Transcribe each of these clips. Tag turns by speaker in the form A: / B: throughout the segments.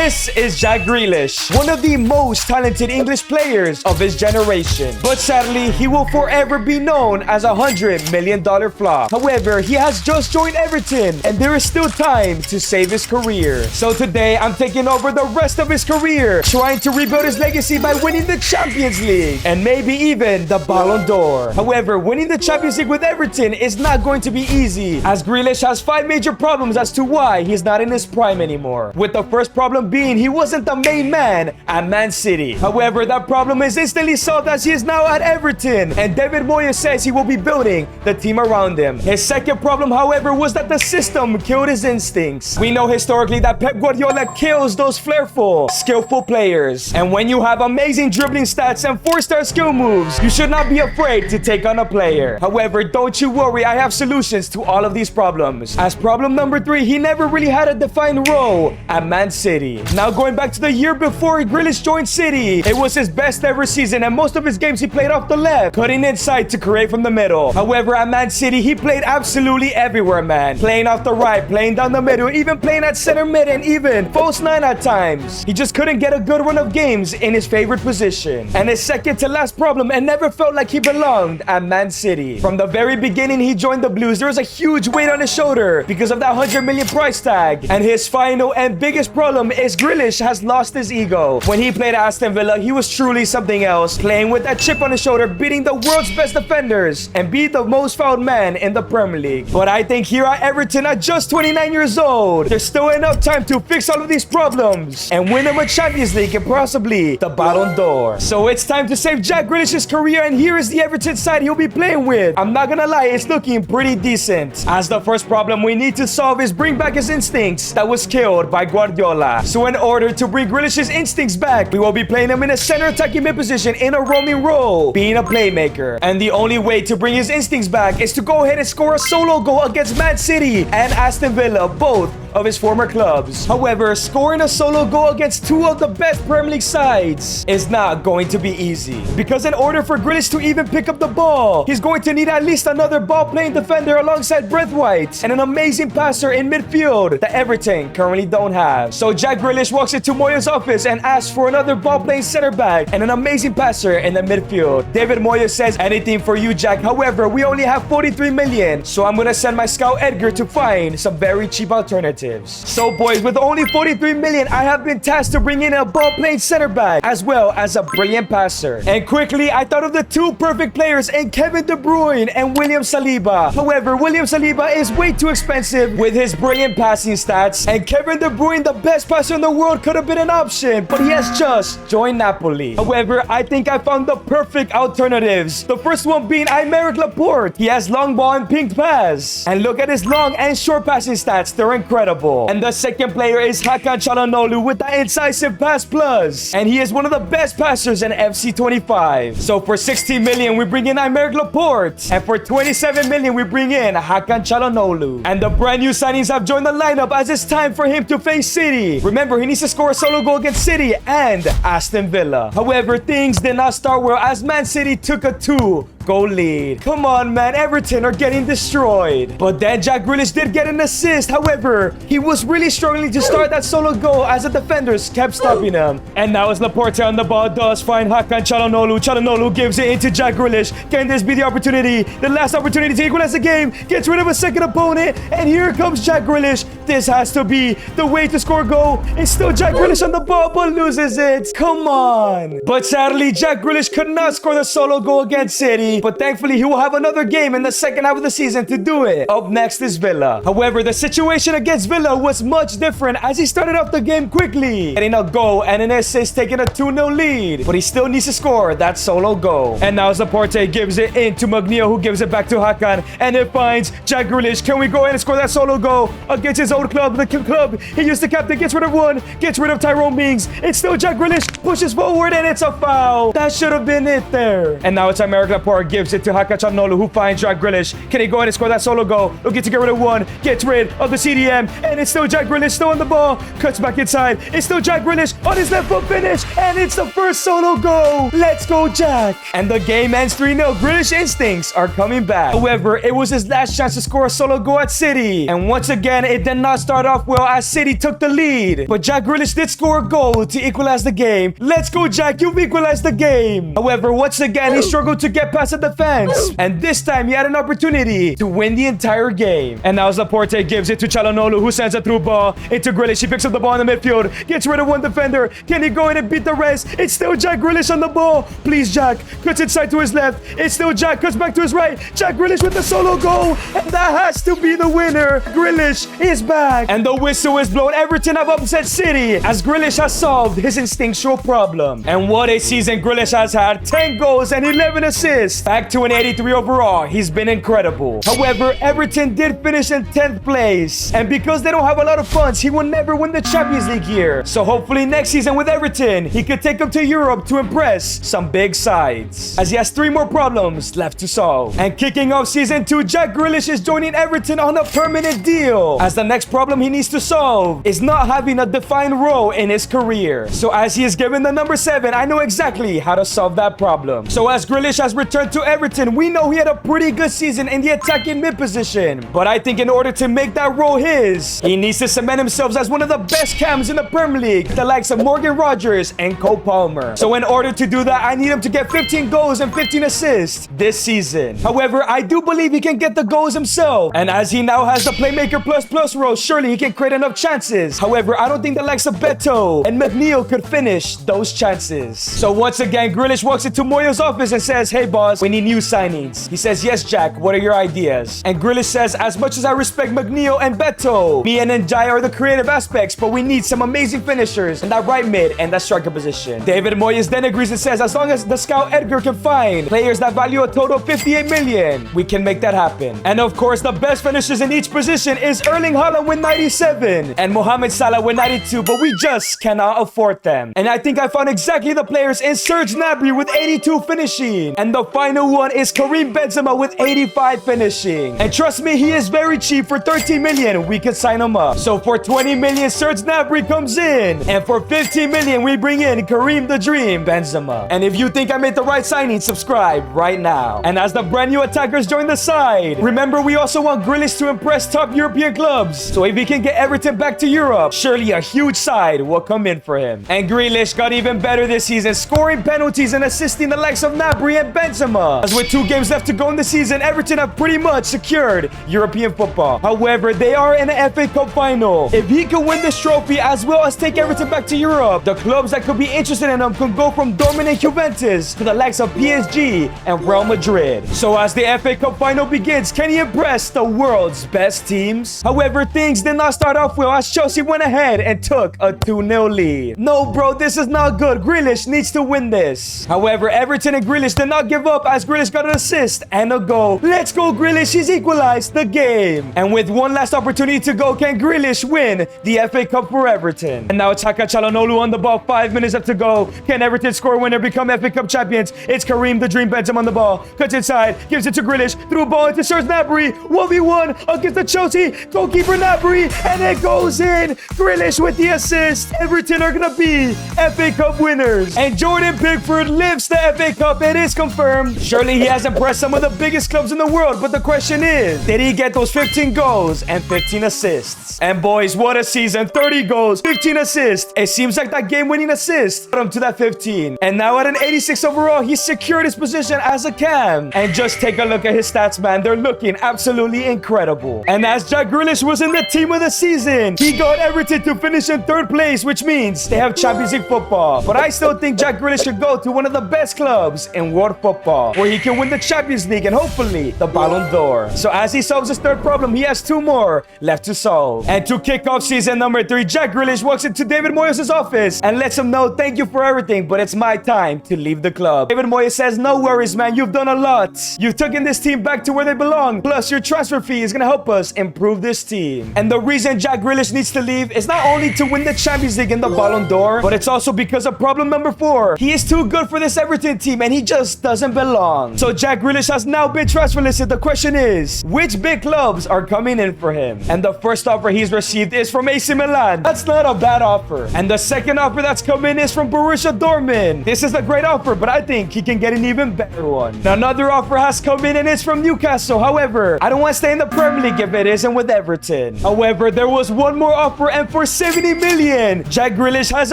A: This is Jack Grealish, one of the most talented English players of his generation. But sadly, he will forever be known as a $100 million flop. However, he has just joined Everton, and there is still time to save his career. So today, I'm taking over the rest of his career, trying to rebuild his legacy by winning the Champions League, and maybe even the Ballon d'Or. However, winning the Champions League with Everton is not going to be easy, as Grealish has 5 major problems as to why he's not in his prime anymore. With the first problem being he wasn't the main man at Man City. However, that problem is instantly solved as he is now at Everton, and David Moyes says he will be building the team around him. His second problem, however, was that the system killed his instincts. We know historically that Pep Guardiola kills those flairful, skillful players. And when you have amazing dribbling stats and 4-star skill moves, you should not be afraid to take on a player. However, don't you worry, I have solutions to all of these problems. As problem number 3, he never really had a defined role at Man City. Now going back to the year before Grealish joined City, it was his best ever season, and most of his games he played off the left, cutting inside to create from the middle. However, at Man City, he played absolutely everywhere, man. Playing off the right, playing down the middle, even playing at center mid, and even false 9 at times. He just couldn't get a good run of games in his favorite position. And his second to last problem, and never felt like he belonged at Man City. From the very beginning he joined the Blues, there was a huge weight on his shoulder because of that $100 million price tag. And his final and biggest problem is Grealish has lost his ego. When he played at Aston Villa, he was truly something else, playing with that chip on his shoulder, beating the world's best defenders, and beat the most fouled man in the Premier League. But I think here at Everton, at just 29 years old, there's still enough time to fix all of these problems and win him a Champions League and possibly the Ballon d'Or. So it's time to save Jack Grealish's career, and here is the Everton side he'll be playing with. I'm not gonna lie, it's looking pretty decent. As the first problem we need to solve is bring back his instincts that was killed by Guardiola. So in order to bring Grealish's instincts back, we will be playing him in a center attacking mid position in a roaming role, being a playmaker. And the only way to bring his instincts back is to go ahead and score a solo goal against Man City and Aston Villa, both of his former clubs. However, scoring a solo goal against 2 of the best Premier League sides is not going to be easy, because in order for Grealish to even pick up the ball, he's going to need at least another ball-playing defender alongside Brett White and an amazing passer in midfield that Everton currently don't have. So Jack Grealish walks into Moyes' office and asks for another ball-playing center back and an amazing passer in the midfield. David Moyes says, anything for you, Jack. However, we only have 43 million, so I'm gonna send my scout Edgar to find some very cheap alternatives. So boys, with only 43 million, I have been tasked to bring in a ball-playing center back as well as a brilliant passer. And quickly, I thought of the 2 perfect players in Kevin De Bruyne and William Saliba. However, William Saliba is way too expensive with his brilliant passing stats, and Kevin De Bruyne, the best passer in the world, could have been an option, but he has just joined Napoli. However, I think I found the perfect alternatives. The first one being Aymeric Laporte. He has long ball and pink pass, and look at his long and short passing stats, they're incredible. And the second player is Hakan Çalhanoğlu with the incisive pass plus, and he is one of the best passers in FC 25. So for 16 million, we bring in Aymeric Laporte, and for 27 million, we bring in Hakan Çalhanoğlu. And the brand new signings have joined the lineup as it's time for him to face City. Remember, he needs to score a solo goal against City and Aston Villa. However, things did not start well as Man City took a 2-goal lead. Come on, man, Everton are getting destroyed. But then Jack Grealish did get an assist. However, he was really struggling to start that solo goal as the defenders kept stopping him. And now as Laporte on the ball does find Hakan Çalhanoğlu. Çalhanoğlu gives it into Jack Grealish. Can this be the opportunity? The last opportunity to equalize the game. Gets rid of a second opponent. And here comes Jack Grealish. This has to be the way to score a goal. It's still Jack Grealish on the ball, but loses it. Come on. But sadly, Jack Grealish could not score the solo goal against City. But thankfully, he will have another game in the second half of the season to do it. Up next is Villa. However, the situation against Villa was much different as he started off the game quickly, getting a goal and an assist, taking a 2-0 lead. But he still needs to score that solo goal. And now Laporte gives it into Magnio, who gives it back to Hakan, and it finds Jack Grealish. Can we go ahead and score that solo goal against his old club, the club he used to captain? Gets rid of one, gets rid of Tyrone Mings. It's still Jack Grealish, pushes forward, and it's a foul. That should have been it there. And now it's Aymeric Laporte, gives it to Hakan Çalhanoğlu, who finds Jack Grealish. Can he go ahead and score that solo goal? Looking to get rid of one, gets rid of the CDM, and it's still Jack Grealish, still on the ball, cuts back inside. It's still Jack Grealish on his left foot finish, and it's the first solo goal. Let's go, Jack. And the game ends 3-0. Grealish instincts are coming back. However, it was his last chance to score a solo goal at City, and once again, it did not start off well as City took the lead. But Jack Grealish did score a goal to equalize the game. Let's go, Jack. You've equalized the game. However, once again, he struggled to get past the defense. And this time, he had an opportunity to win the entire game. And now Laporte gives it to Çalhanoğlu, who sends a through ball into Grealish. He picks up the ball in the midfield, gets rid of one defender. Can he go in and beat the rest? It's still Jack Grealish on the ball. Please, Jack. Cuts inside to his left. It's still Jack. Cuts back to his right. Jack Grealish with the solo goal. And that has to be the winner. Grealish is back. And the whistle is blown. Everton have upset City as Grealish has solved his instinctual problem. And what a season Grealish has had. 10 goals and 11 assists. Back to an 83 overall. He's been incredible. However, Everton did finish in 10th place. And because they don't have a lot of funds, he will never win the Champions League here. So hopefully next season with Everton, he could take them to Europe to impress some big sides. As he has 3 more problems left to solve. And kicking off season 2, Jack Grealish is joining Everton on a permanent deal. As the next problem he needs to solve is not having a defined role in his career. So as he is given the number 7, I know exactly how to solve that problem. So as Grealish has returned to Everton, we know he had a pretty good season in the attacking mid position. But I think in order to make that role his, he needs to cement himself as one of the best cams in the Premier League, the likes of Morgan Rogers and Cole Palmer. So in order to do that, I need him to get 15 goals and 15 assists this season. However, I do believe he can get the goals himself. And as he now has the playmaker plus role, surely he can create enough chances. However, I don't think the likes of Beto and McNeil could finish those chances. So once again, Grealish walks into Moyo's office and says, "Hey boss, we need new signings." He says, "Yes, Jack, what are your ideas?" And Grealish says, "As much as I respect McNeil and Beto, me and Njai are the creative aspects, but we need some amazing finishers in that right mid and that striker position." David Moyes then agrees and says, "As long as the scout Edgar can find players that value a total of 58 million, we can make that happen." And of course, the best finishers in each position is Erling Haaland with 97 and Mohamed Salah with 92, but we just cannot afford them. And I think I found exactly the players in Serge Gnabry with 82 finishing. And the final one is Karim Benzema with 85 finishing. And trust me, he is very cheap. For 13 million, we can sign him up. So for 20 million, Serge Gnabry comes in. And for 15 million, we bring in Karim the Dream Benzema. And if you think I made the right signing, subscribe right now. And as the brand new attackers join the side, remember we also want Grealish to impress top European clubs. So if he can get Everton back to Europe, surely a huge side will come in for him. And Grealish got even better this season, scoring penalties and assisting the likes of Gnabry and Benzema. As with 2 games left to go in the season, Everton have pretty much secured European football. However, they are in an FA Cup final. If he can win this trophy as well as take Everton back to Europe, the clubs that could be interested in him can go from Dortmund and Juventus to the likes of PSG and Real Madrid. So as the FA Cup final begins, can he impress the world's best teams? However, things did not start off well as Chelsea went ahead and took a 2-0 lead. No, bro, this is not good. Grealish needs to win this. However, Everton and Grealish did not give up as Grealish got an assist and a goal. Let's go, Grealish. He's equalized the game. And with one last opportunity to go, can Grealish win the FA Cup for Everton? And now it's Çalhanoğlu on the ball. 5 minutes left to go. Can Everton score a winner, become FA Cup champions? It's Karim the Dream Benzema on the ball. Cuts inside, gives it to Grealish. Through a ball into Serge Gnabry. 1v1 against the Chelsea goalkeeper Gnabry. And it goes in. Grealish with the assist. Everton are going to be FA Cup winners. And Jordan Pickford lifts the FA Cup. It is confirmed. Surely he has impressed some of the biggest clubs in the world. But the question is, did he get those 15 goals and 15 assists? And boys, what a season. 30 goals, 15 assists. It seems like that game-winning assist put him to that 15. And now at an 86 overall, he secured his position as a cam. And just take a look at his stats, man. They're looking absolutely incredible. And as Jack Grealish was in the team of the season, he got Everton to finish in 3rd place, which means they have Champions League football. But I still think Jack Grealish should go to one of the best clubs in world football, where he can win the Champions League and hopefully the Ballon d'Or. So as he solves his 3rd problem, he has 2 more left to solve. And to kick off season number 3, Jack Grealish walks into David Moyes' office and lets him know, "Thank you for everything, but it's my time to leave the club." David Moyes says, "No worries, man. You've done a lot. You've taken this team back to where they belong. Plus, your transfer fee is going to help us improve this team." And the reason Jack Grealish needs to leave is not only to win the Champions League and the Ballon d'Or, but it's also because of problem number 4. He is too good for this Everton team and he just doesn't belong. So Jack Grealish has now been transfer listed. The question is, which big clubs are coming in for him? And the first offer he's received is from AC Milan. That's not a bad offer. And the second offer that's come in is from Borussia Dortmund. This is a great offer, but I think he can get an even better one. Now, another offer has come in and it's from Newcastle. However, I don't want to stay in the Premier League if it isn't with Everton. season. However, there was one more offer, and for 70 million, Jack Grealish has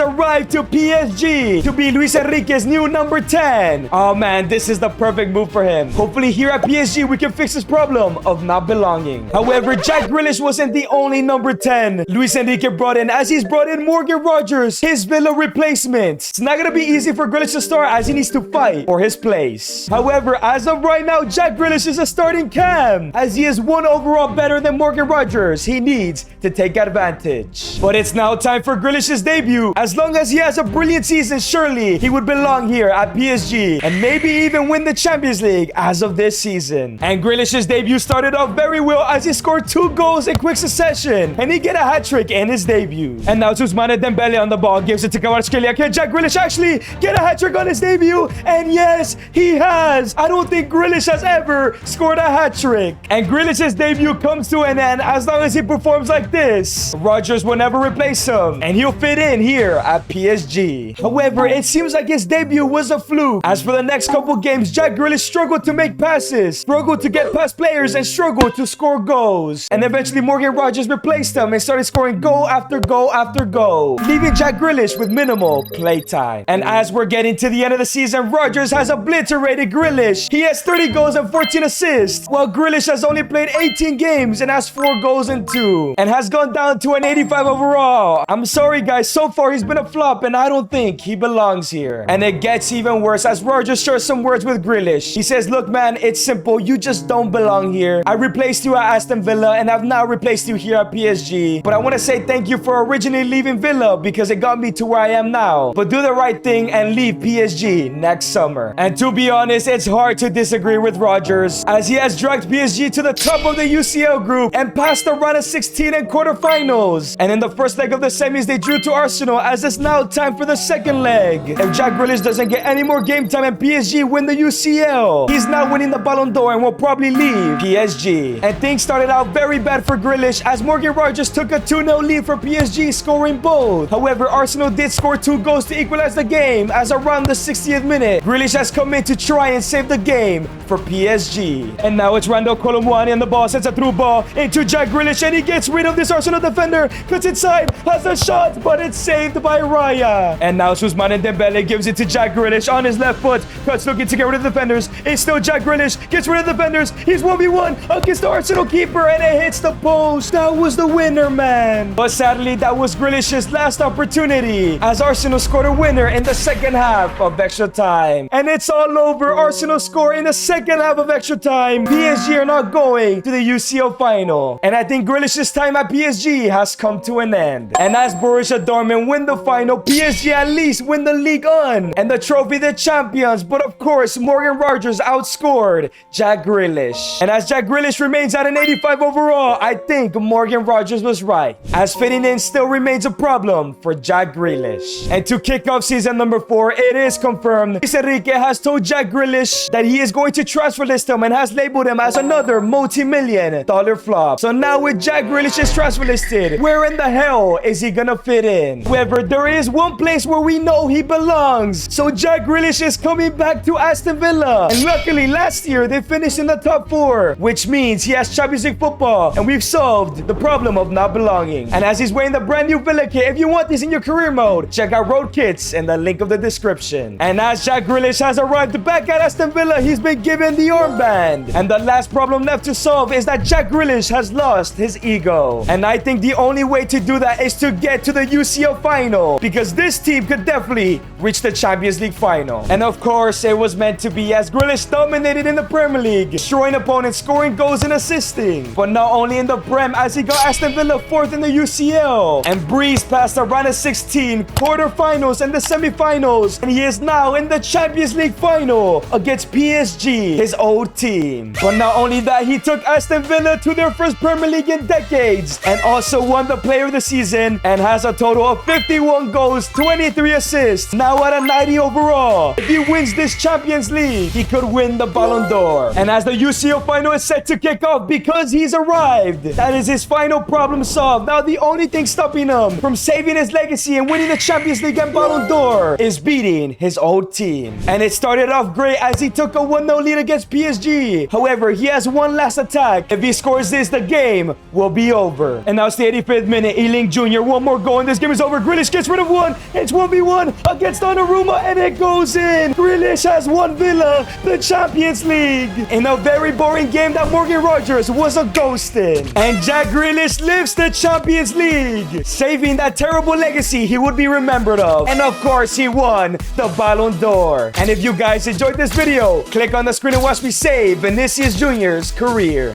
A: arrived to PSG to be Luis Enrique's new number 10. Oh man, this is the perfect move for him. Hopefully here at PSG, we can fix this problem of not belonging. However, Jack Grealish wasn't the only number 10 Luis Enrique brought in, as he's brought in Morgan Rogers, his Villa replacement. It's not gonna be easy for Grealish to start, as he needs to fight for his place. However, as of right now, Jack Grealish is a starting cam, as he is 1 overall better than Morgan Rogers. He needs to take advantage. But it's now time for Grealish's debut. As long as he has a brilliant season, surely he would belong here at PSG and maybe even win the Champions League as of this season. And Grealish's debut started off very well, as he scored 2 goals in quick succession, and he get a hat-trick in his debut. And now Ousmane Dembele on the ball, gives it to Kvaratskhelia. Can Jack Grealish actually get a hat-trick on his debut? And yes, he has. I don't think Grealish has ever scored a hat-trick. And Grealish's debut comes to an end as long as he performs like this. Rogers will never replace him, and he'll fit in here at PSG. However, it seems like his debut was a fluke, as for the next couple games, Jack Grealish struggled to make passes, struggled to get past players, and struggled to score goals. And eventually Morgan Rogers replaced him and started scoring goal after goal after goal, leaving Jack Grealish with minimal playtime. And as we're getting to the end of the season, Rogers has obliterated Grealish. He has 30 goals and 14 assists, while Grealish has only played 18 games and has 4 goals and 2, and has gone down to an 85 overall. I'm sorry guys, so far he's been a flop, and I don't think he belongs here. And it gets even worse as Rogers shares some words with Grealish. He says, look man, it's simple, you just don't belong here. I replaced you at Aston Villa, and I've now replaced you here at PSG. But I want to say thank you for originally leaving Villa, because it got me to where I am now. But do the right thing and leave PSG next summer. And to be honest, it's hard to disagree with Rogers, as he has dragged PSG to the top of the UCL group and passed the round of 16 and quarterfinals. And in the first leg of the semis, they drew to Arsenal, as it's now time for the second leg. If Jack Grealish doesn't get any more game time and PSG win the UCL, he's now winning the Ballon d'Or and will probably leave PSG. And things started out very bad for Grealish, as Morgan Rogers took a 2-0 lead for PSG, scoring both. However, Arsenal did score 2 goals to equalize the game, as around the 60th minute, Grealish has come in to try and save the game for PSG. And now it's Randall Kolo Muani on the ball, sends a through ball into Jack Grealish, and he gets rid of this Arsenal defender, cuts inside, has a shot, but it's saved by Raya. And now Ousmane Dembele gives it to Jack Grealish on his left foot, cuts looking to get rid of the defenders. It's still Jack Grealish, gets rid of the defenders, he's 1v1 against the Arsenal keeper, and it hits the post. That was the winner, man. But sadly, that was Grealish's last opportunity, as Arsenal scored a winner in the second half of extra time. And it's all over. Arsenal score in the second half of extra time. PSG are not going to the UCL final. And I think Grealish's time at PSG has come to an end. And as Borussia Dortmund win the final, PSG at least win the Ligue 1 and the trophy the champions. But of course, Morgan Rogers outscored Jack Grealish. And as Jack Grealish remains at an 85 overall, I think Morgan Rogers was right, as fitting in still remains a problem for Jack Grealish. And to kick off season number 4, it is confirmed Luis Enrique has told Jack Grealish that he is going to transfer list him and has labeled him as another multi-million-dollar flop. So now with Jack Grealish's transfer listed, where in the hell is he gonna fit in? However, there is one place where we know he belongs. So Jack Grealish is coming back to Aston Villa. And luckily, last year they finished in the top 4, which means he has Champions League football, and we've solved the problem of not belonging. And as he's wearing the brand new Villa kit, if you want this in your career mode, check out Road Kits in the link of the description. And as Jack Grealish has arrived back at Aston Villa, he's been given the armband. And the last problem left to solve is that Jack Grealish has lost his ego. And I think the only way to do that is to get to the UCL final, because this team could definitely reach the Champions League final. And of course, it was meant to be, as Grealish dominated in the Premier League, destroying opponents, scoring goals and assisting. But not only in the Prem, as he got Aston Villa 4th in the UCL and breezed past the round of 16, quarterfinals and the semifinals, and he is now in the Champions League final against PSG, his old team. But not only that, he took Aston Villa to their first Premier League in decades, and also won the Player of the Season, and has a total of 51 goals, 23 assists, now at a 90 overall. If he wins this Champions League, he could win the Ballon d'Or. And as the UCL final is set to kick off, because he's arrived, that is his final problem solved. Now the only thing stopping him from saving his legacy and winning the Champions League and Ballon d'Or is beating his old team. And it started off great as he took a 1-0 lead against PSG. However, he has one last attack. If he scores this, the game will be over. And now it's the 85th minute. Ealing Jr. One more goal and this game is over. Grealish gets rid of one. It's 1v1 against Donnarumma and it goes in. Grealish has won Villa the Champions League in a very boring game that Morgan Rogers was a ghost in. And Jack Grealish lifts the Champions League, saving that terrible legacy he would be remembered of. And of course, he won the Ballon d'Or. And if you guys enjoyed this video, click on the screen and watch me save Vinicius Jr.'s career.